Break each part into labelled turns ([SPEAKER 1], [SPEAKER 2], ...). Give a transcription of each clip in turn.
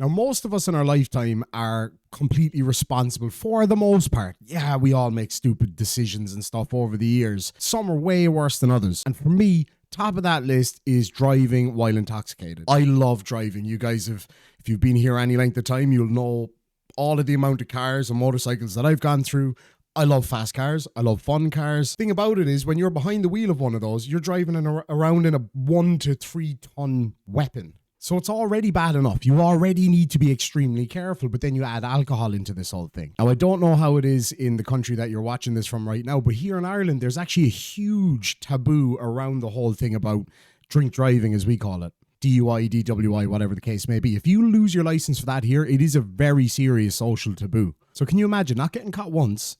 [SPEAKER 1] Now, most of us in our lifetime are completely responsible for the most part. Yeah, we all make stupid decisions and stuff over the years. Some are way worse than others. And for me, top of that list is driving while intoxicated. I love driving. You guys if you've been here any length of time, you'll know all of the amount of cars and motorcycles that I've gone through. I love fast cars. I love fun cars. Thing about it is when you're behind the wheel of one of those, you're driving around in a 1 to 3 ton weapon. So it's already bad enough. You already need to be extremely careful, but then you add alcohol into this whole thing. Now, I don't know how it is in the country that you're watching this from right now, but here in Ireland, there's actually a huge taboo around the whole thing about drink driving, as we call it. DUI, DWI, whatever the case may be. If you lose your license for that here, it is a very serious social taboo. So can you imagine not getting caught once,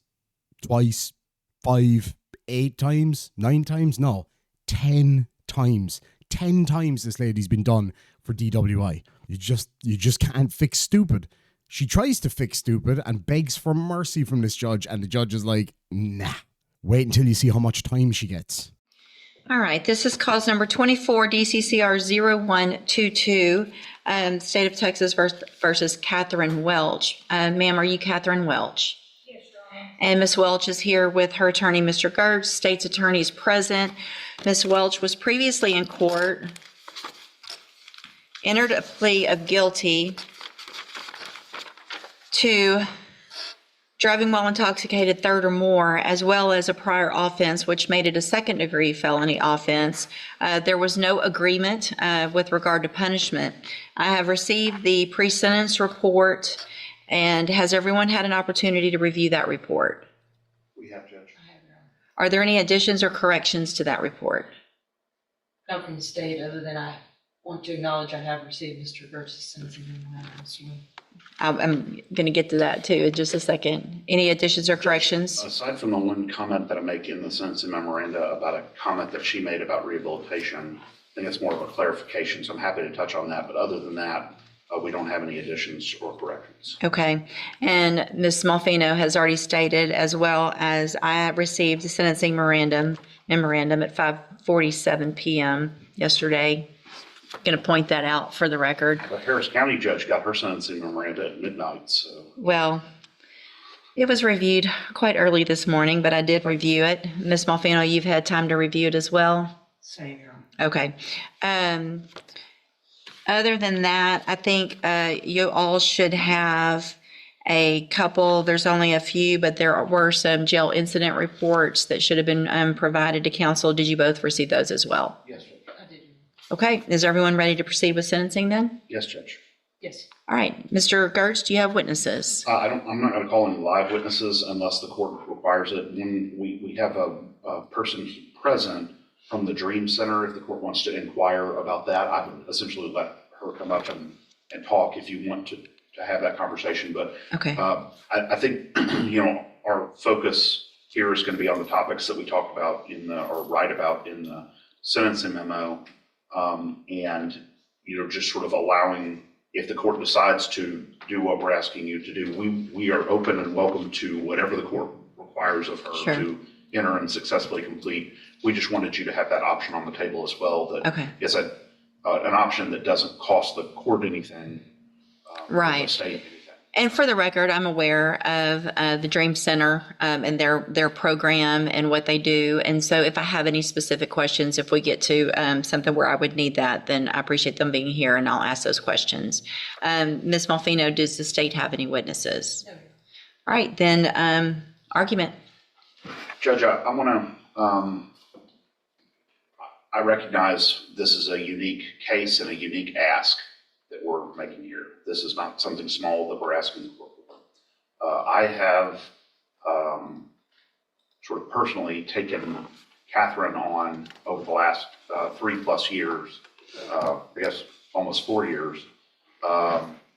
[SPEAKER 1] twice, 5, 8 times, 9 times? No, 10 times. 10 times this lady's been done for DWI. You just can't fix stupid. She tries to fix stupid and begs for mercy from this judge, and the judge is like, nah, wait until you see how much time she gets.
[SPEAKER 2] All right, this is cause number 24, DCCR 0122, State of Texas versus Catherine Welch. Ma'am, are you Catherine Welch?
[SPEAKER 3] Yes, Your Honor.
[SPEAKER 2] And Ms. Welch is here with her attorney, Mr. Gertz. State's attorney is present. Ms. Welch was previously in court, entered a plea of guilty to driving while intoxicated, third or more, as well as a prior offense, which made it a second-degree felony offense. There was no agreement with regard to punishment. I have received the pre-sentence report, and has everyone had an opportunity to review that report?
[SPEAKER 4] We have, Judge.
[SPEAKER 2] Are there any additions or corrections to that report?
[SPEAKER 3] Not from the state, other than I want to acknowledge I have received Mr. Gertz's sentencing memorandum.
[SPEAKER 2] I'm going to get to that too in just a second. Any additions or corrections?
[SPEAKER 4] Aside from the one comment that I make in the sentencing memoranda about a comment that she made about rehabilitation, I think it's more of a clarification, so I'm happy to touch on that. But other than that, we don't have any additions or corrections.
[SPEAKER 2] Okay. And Ms. Smallfino has already stated, as well as I received the sentencing memorandum at 5:47 p.m. yesterday. Going to point that out for the record.
[SPEAKER 4] The Harris County judge got her sentencing memoranda at midnight, so.
[SPEAKER 2] Well, it was reviewed quite early this morning, but I did review it. Ms. Smallfino, you've had time to review it as well?
[SPEAKER 3] Same, Your Honor.
[SPEAKER 2] Okay. Other than that, I think you all should have a couple, there's only a few, but there were some jail incident reports that should have been provided to counsel. Did you both receive those as well?
[SPEAKER 4] Yes, Judge.
[SPEAKER 3] I did.
[SPEAKER 2] Okay. Is everyone ready to proceed with sentencing then?
[SPEAKER 4] Yes, Judge.
[SPEAKER 3] Yes.
[SPEAKER 2] All right. Mr. Gertz, do you have witnesses?
[SPEAKER 4] I'm not going to call any live witnesses unless the court requires it. When we have a person present from the Dream Center, if the court wants to inquire about that, I would essentially let her come up and talk if you want to have that conversation. But
[SPEAKER 2] Okay.
[SPEAKER 4] I think, our focus here is going to be on the topics that we talk about or write about in the sentencing memo. And, just sort of allowing, if the court decides to do what we're asking you to do, we are open and welcome to whatever the court requires of her
[SPEAKER 2] Sure.
[SPEAKER 4] to enter and successfully complete. We just wanted you to have that option on the table as well. That
[SPEAKER 2] Okay.
[SPEAKER 4] it's an option that doesn't cost the court anything.
[SPEAKER 2] Right.
[SPEAKER 4] The state anything.
[SPEAKER 2] And for the record, I'm aware of the Dream Center and their program and what they do. And so if I have any specific questions, if we get to something where I would need that, then I appreciate them being here and I'll ask those questions. Ms. Malfino, does the state have any witnesses?
[SPEAKER 3] No.
[SPEAKER 2] All right, then argument.
[SPEAKER 4] Judge, I want to, I recognize this is a unique case and a unique ask that we're making here. This is not something small that we're asking the court for. I have sort of personally taken Catherine on over the last 3+ years, I guess almost 4 years,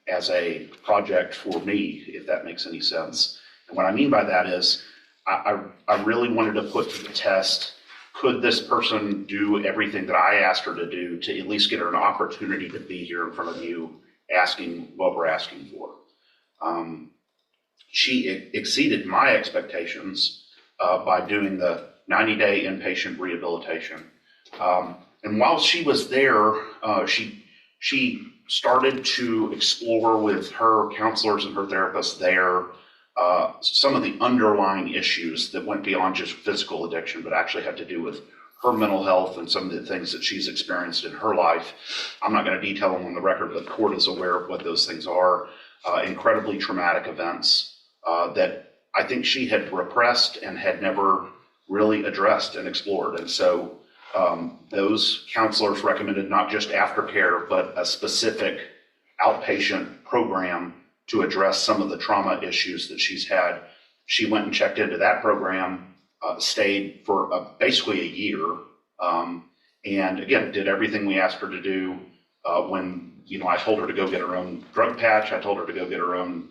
[SPEAKER 4] as a project for me, if that makes any sense. And what I mean by that is I really wanted to put to the test, could this person do everything that I asked her to do to at least get her an opportunity to be here in front of you asking what we're asking for? She exceeded my expectations by doing the 90-day inpatient rehabilitation. And while she was there, she started to explore with her counselors and her therapists there some of the underlying issues that went beyond just physical addiction, but actually had to do with her mental health and some of the things that she's experienced in her life. I'm not going to detail them on the record, but the court is aware of what those things are. Incredibly traumatic events that I think she had repressed and had never really addressed and explored. And so those counselors recommended not just aftercare, but a specific outpatient program to address some of the trauma issues that she's had. She went and checked into that program, stayed for basically a year, and again, did everything we asked her to do. When I told her to go get her own drug patch, I told her to go get her own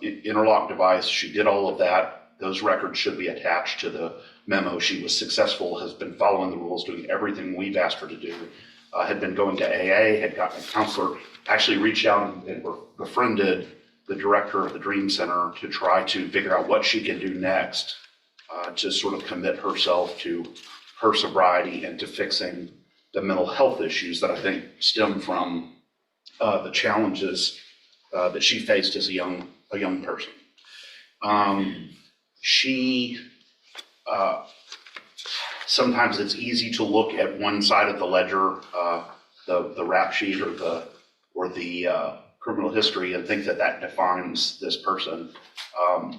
[SPEAKER 4] interlock device. She did all of that. Those records should be attached to the memo. She was successful, has been following the rules, doing everything we've asked her to do, had been going to AA, had gotten a counselor, actually reached out and befriended the director of the Dream Center to try to figure out what she can do next to sort of commit herself to her sobriety and to fixing the mental health issues that I think stem from the challenges that she faced as a young person. Sometimes it's easy to look at one side of the ledger, the rap sheet or the criminal history, and think that defines this person.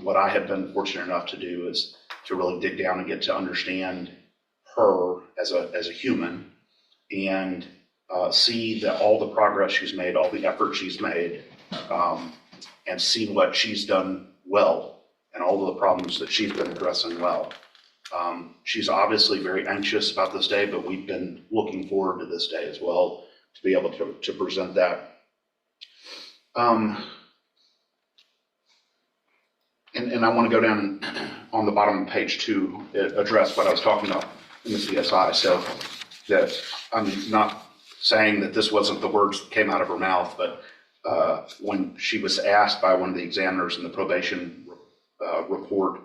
[SPEAKER 4] What I have been fortunate enough to do is to really dig down and get to understand her as a human, and see that all the progress she's made, all the effort she's made, and see what she's done well and all of the problems that she's been addressing well. She's obviously very anxious about this day, but we've been looking forward to this day as well to be able to present that. And I want to go down on the bottom of page 2, address what I was talking about in the CSI. So that I'm not saying that this wasn't the words that came out of her mouth, but when she was asked by one of the examiners in the probation report,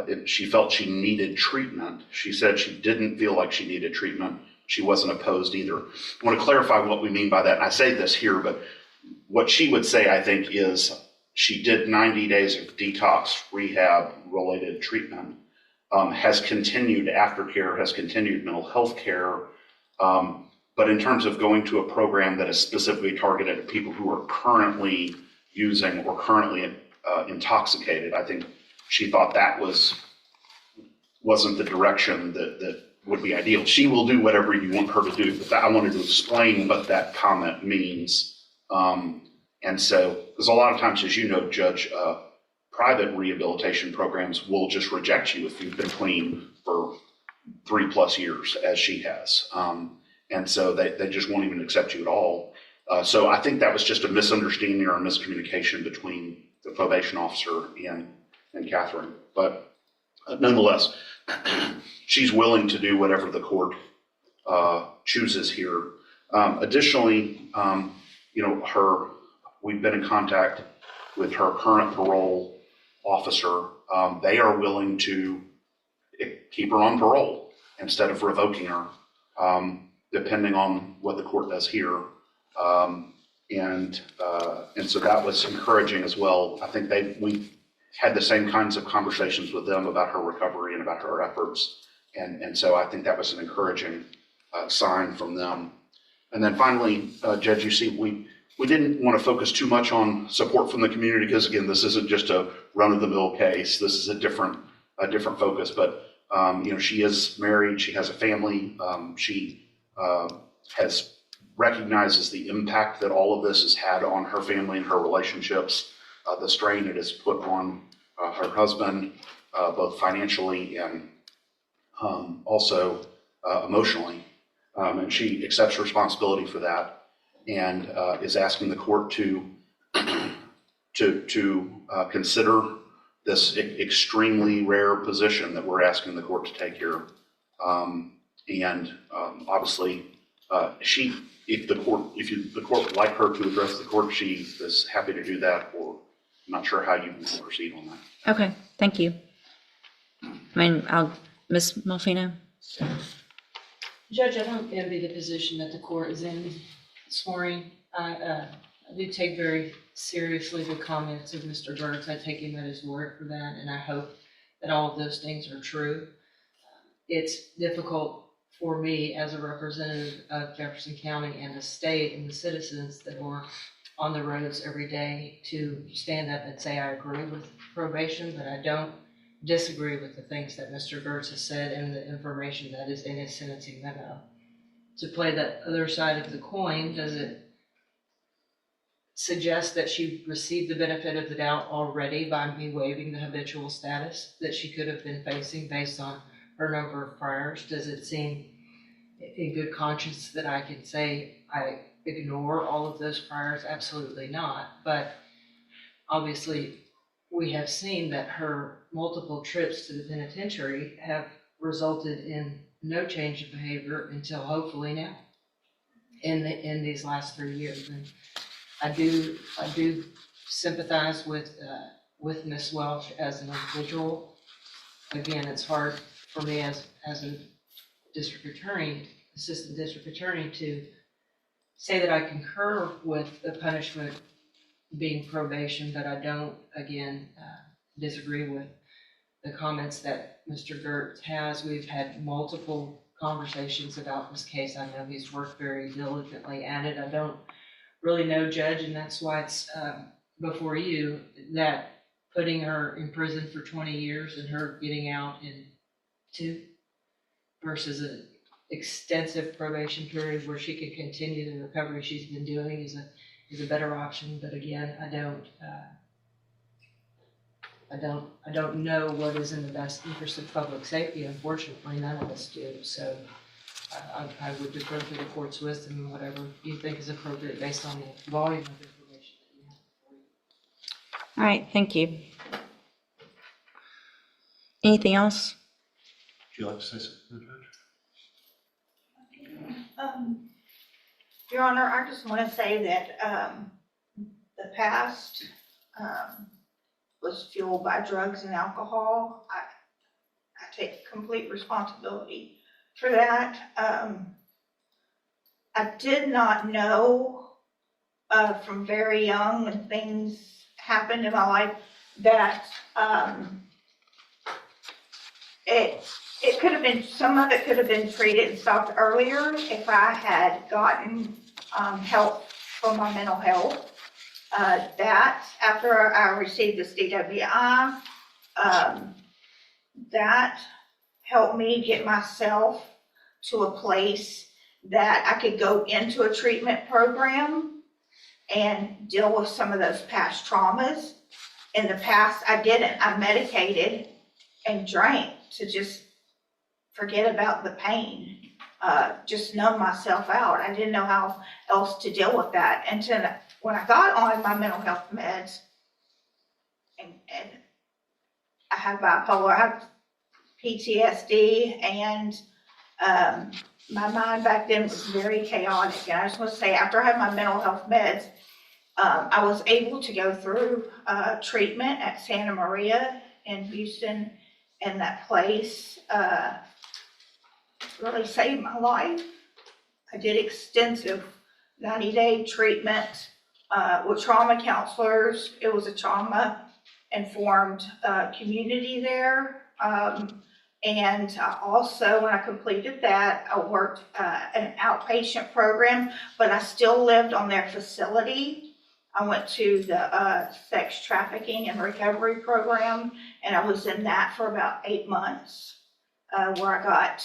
[SPEAKER 4] if she felt she needed treatment, she said she didn't feel like she needed treatment. She wasn't opposed either. I want to clarify what we mean by that. And I say this here, but what she would say, I think, is she did 90 days of detox rehab related treatment, has continued aftercare, has continued mental health care. But in terms of going to a program that is specifically targeted at people who are currently using or currently intoxicated, I think she thought that wasn't the direction that would be ideal. She will do whatever you want her to do, but I wanted to explain what that comment means. And so, because a lot of times, as you know, Judge, private rehabilitation programs will just reject you if you've been clean for 3+ years, as she has. And so they just won't even accept you at all. So I think that was just a misunderstanding or a miscommunication between the probation officer and Catherine. But nonetheless, she's willing to do whatever the court chooses here. Additionally, we've been in contact with her current parole officer. They are willing to keep her on parole instead of revoking her, depending on what the court does here. And so that was encouraging as well. I think we had the same kinds of conversations with them about her recovery and about her efforts. And so I think that was an encouraging sign from them. And then finally, Judge, you see, we didn't want to focus too much on support from the community because, again, this isn't just a run-of-the-mill case. This is a different focus. But she is married. She has a family. She recognizes the impact that all of this has had on her family and her relationships, the strain it has put on her husband, both financially and also emotionally. And she accepts responsibility for that, and is asking the court to consider this extremely rare position that we're asking the court to take here. Obviously, if the court would like her to address the court, she is happy to do that. Or I'm not sure how you want to proceed on that.
[SPEAKER 2] Okay, thank you. Ms. Malfino?
[SPEAKER 3] Judge, I don't envy the position that the court is in. Ms. Maureen, I do take very seriously the comments of Mr. Burks. I take him at his word for that, and I hope that all of those things are true. It's difficult for me as a representative of Jefferson County and the state and the citizens that work on the roads every day to stand up and say I agree with probation, but I don't disagree with the things that Mr. Gertz has said and the information that is in his sentencing memo. To play the other side of the coin, does it suggest that she received the benefit of the doubt already by me waiving the habitual status that she could have been facing based on her number of priors? Does it seem in good conscience that I can say I ignore all of those priors? Absolutely not. But obviously, we have seen that her multiple trips to the penitentiary have resulted in no change of behavior until hopefully now in these last 3 years. And I do sympathize with Ms. Welch as an individual. Again, it's hard for me as a district attorney, assistant district attorney, to say that I concur with the punishment being probation, but I don't, again, disagree with the comments that Mr. Gertz has. We've had multiple conversations about this case. I know he's worked very diligently at it. I don't really know, Judge, and that's why it's before you, that putting her in prison for 20 years and her getting out in 2 versus an extensive probation period where she can continue the recovery she's been doing is a better option. But again, I don't know what is in the best interest of public safety. Unfortunately, none of us do. So I would defer to the court's wisdom and whatever you think is appropriate based on the volume of information that you have before you.
[SPEAKER 2] All right, thank you. Anything else?
[SPEAKER 5] Would you like to say something, Judge?
[SPEAKER 6] Your Honor, I just want to say that the past was fueled by drugs and alcohol. I take complete responsibility for that. I did not know from very young when things happened in my life that it could have been, some of it could have been treated and stopped earlier if I had gotten help for my mental health. That after I received this DWI, that helped me get myself to a place that I could go into a treatment program and deal with some of those past traumas. In the past, I didn't. I medicated and drank to just forget about the pain, just numb myself out. I didn't know how else to deal with that until when I got on my mental health meds, and I have bipolar, I have PTSD, and my mind back then was very chaotic. And I just want to say, after I had my mental health meds, I was able to go through treatment at Santa Maria in Houston, and that place really saved my life. I did extensive 90-day treatment with trauma counselors. It was a trauma-informed community there. And also, when I completed that, I worked an outpatient program, but I still lived on their facility. I went to the sex trafficking and recovery program, and I was in that for about 8 months, where I got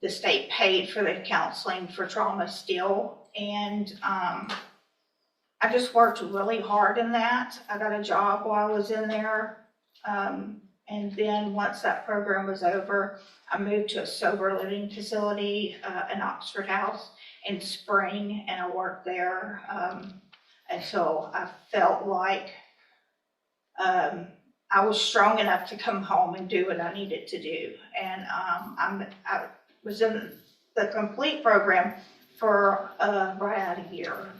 [SPEAKER 6] the state paid for the counseling for trauma still. And I just worked really hard in that. I got a job while I was in there. And then once that program was over, I moved to a sober living facility in Oxford House in spring, and I worked there until I felt like I was strong enough to come home and do what I needed to do. And I was in the complete program for right out of a year.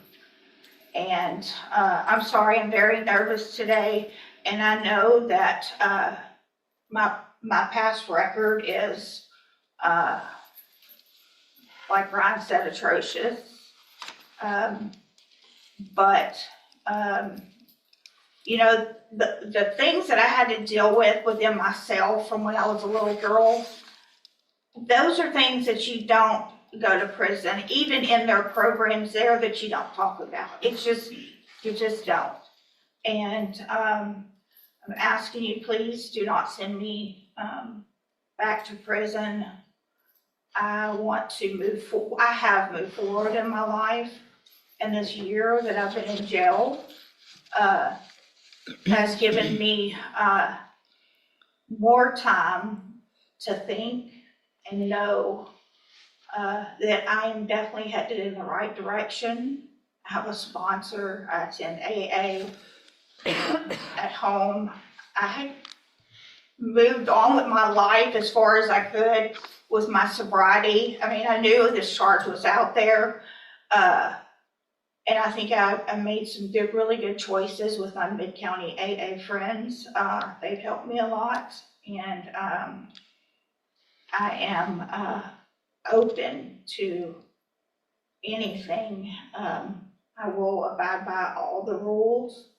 [SPEAKER 6] And I'm sorry, I'm very nervous today, and I know that my past record is like Ryan said, atrocious. But you know, the things that I had to deal with within myself from when I was a little girl, those are things that you don't go to prison, even in their programs there, that you don't talk about. It's just, you just don't. And I'm asking you, please do not send me back to prison. I want to move forward. I have moved forward in my life, and this year that I've been in jail has given me more time to think and know that I am definitely headed in the right direction. I have a sponsor. I attend AA at home. I moved on with my life as far as I could with my sobriety. I mean, I knew this charge was out there. And I think I made some really good choices with my Mid-County AA friends. They've helped me a lot, and I am open to anything. I will abide by all the rules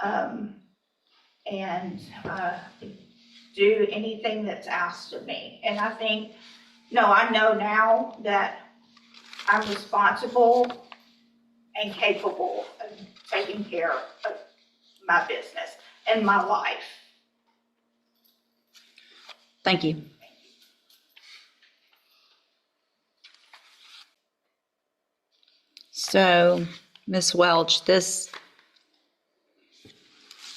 [SPEAKER 6] and do anything that's asked of me. And I think, I know now that I'm responsible and capable of taking care of my business and my life.
[SPEAKER 2] Thank you. So, Ms. Welch, Ms.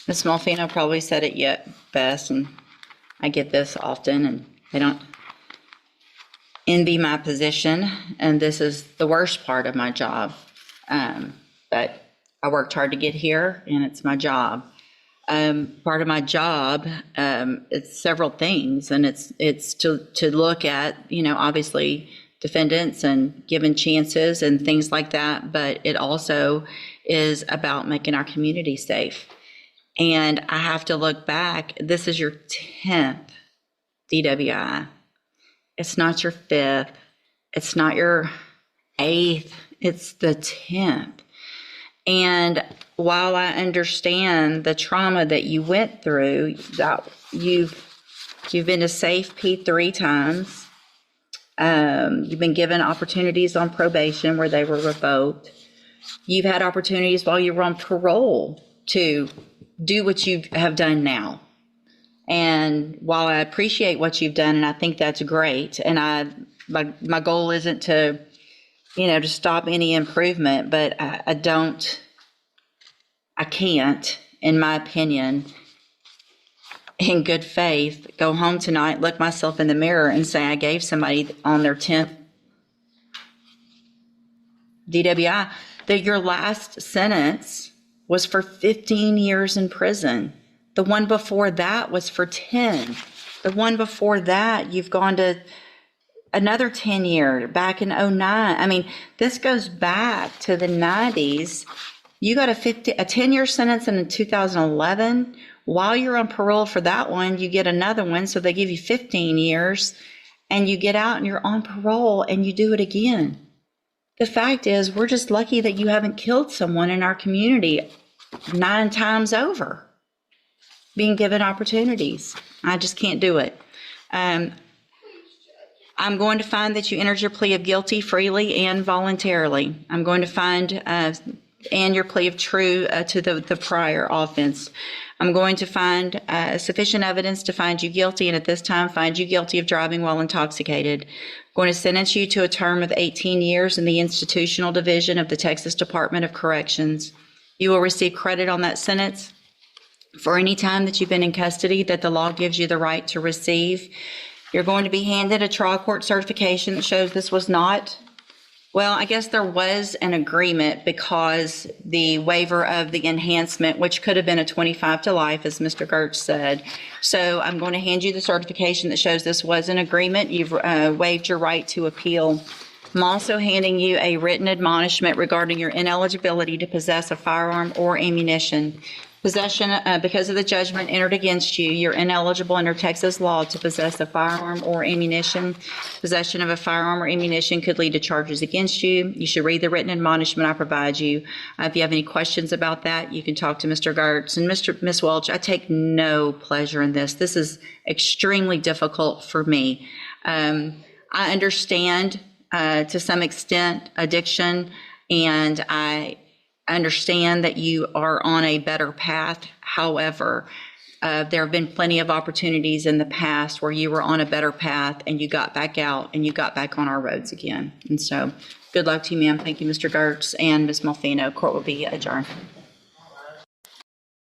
[SPEAKER 2] Malfino probably said it yet best, and I get this often, and I don't envy my position, and this is the worst part of my job. But I worked hard to get here, and it's my job. Part of my job, it's several things, and it's to look at, obviously defendants and giving chances and things like that, but it also is about making our community safe. And I have to look back. This is your 10th DWI. It's not your 5th. It's not your 8th. It's the 10th. And while I understand the trauma that you went through, that you've been to safe P 3 times. You've been given opportunities on probation where they were revoked. You've had opportunities while you were on parole to do what you have done now. And while I appreciate what you've done, and I think that's great, and my goal isn't to, to stop any improvement, but I can't, in my opinion, in good faith, go home tonight, look myself in the mirror and say I gave somebody on their 10th DWI, that your last sentence was for 15 years in prison. The one before that was for 10. The one before that, you've gone to another 10 year back in 09. I mean, this goes back to the 90s. You got a 10-year sentence in 2011. While you're on parole for that one, you get another one. So they give you 15 years and you get out and you're on parole and you do it again. The fact is, we're just lucky that you haven't killed someone in our community 9 times over, being given opportunities. I just can't do it. I'm going to find that you entered your plea of guilty freely and voluntarily. I'm going to find and your plea of true to the prior offense. I'm going to find sufficient evidence to find you guilty, and at this time find you guilty of driving while intoxicated. I'm going to sentence you to a term of 18 years in the institutional division of the Texas Department of Corrections. You will receive credit on that sentence for any time that you've been in custody that the law gives you the right to receive. You're going to be handed a trial court certification that shows this was not, well, I guess there was an agreement because the waiver of the enhancement, which could have been a 25 to life, as Mr. Gertz said. So I'm going to hand you the certification that shows this was an agreement. You've waived your right to appeal. I'm also handing you a written admonishment regarding your ineligibility to possess a firearm or ammunition. Possession, because of the judgment entered against you, you're ineligible under Texas law to possess a firearm or ammunition. Possession of a firearm or ammunition could lead to charges against you. You should read the written admonishment I provide you. If you have any questions about that, you can talk to Mr. Gertz. And Ms. Welch, I take no pleasure in this. This is extremely difficult for me. I understand to some extent addiction, and I understand that you are on a better path. However, there have been plenty of opportunities in the past where you were on a better path and you got back out and you got back on our roads again. And so good luck to you, ma'am. Thank you, Mr. Gertz and Ms. Malfino. Court will be adjourned.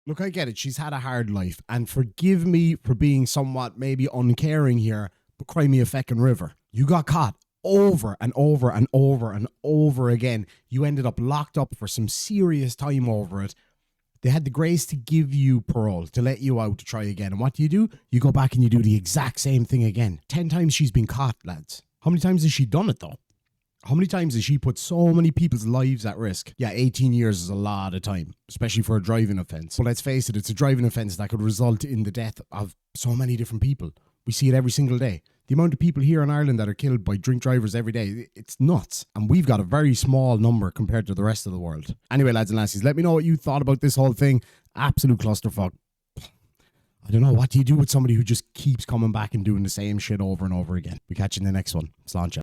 [SPEAKER 1] Look, I get it. She's had a hard life. And forgive me for being somewhat maybe uncaring here, but cry me a feckin' river. You got caught over and over and over and over again. You ended up locked up for some serious time over it. They had the grace to give you parole, to let you out to try again. And what do? You go back and you do the exact same thing again. 10 times she's been caught, lads. How many times has she done it, though? How many times has she put so many people's lives at risk? Yeah, 18 years is a lot of time, especially for a driving offence. But let's face it, it's a driving offence that could result in the death of so many different people. We see it every single day. The amount of people here in Ireland that are killed by drink drivers every day, it's nuts. And we've got a very small number compared to the rest of the world. Anyway, lads and lassies, let me know what you thought about this whole thing. Absolute clusterfuck. I don't know, what do you do with somebody who just keeps coming back and doing the same shit over and over again? We catch you in the next one. Slán.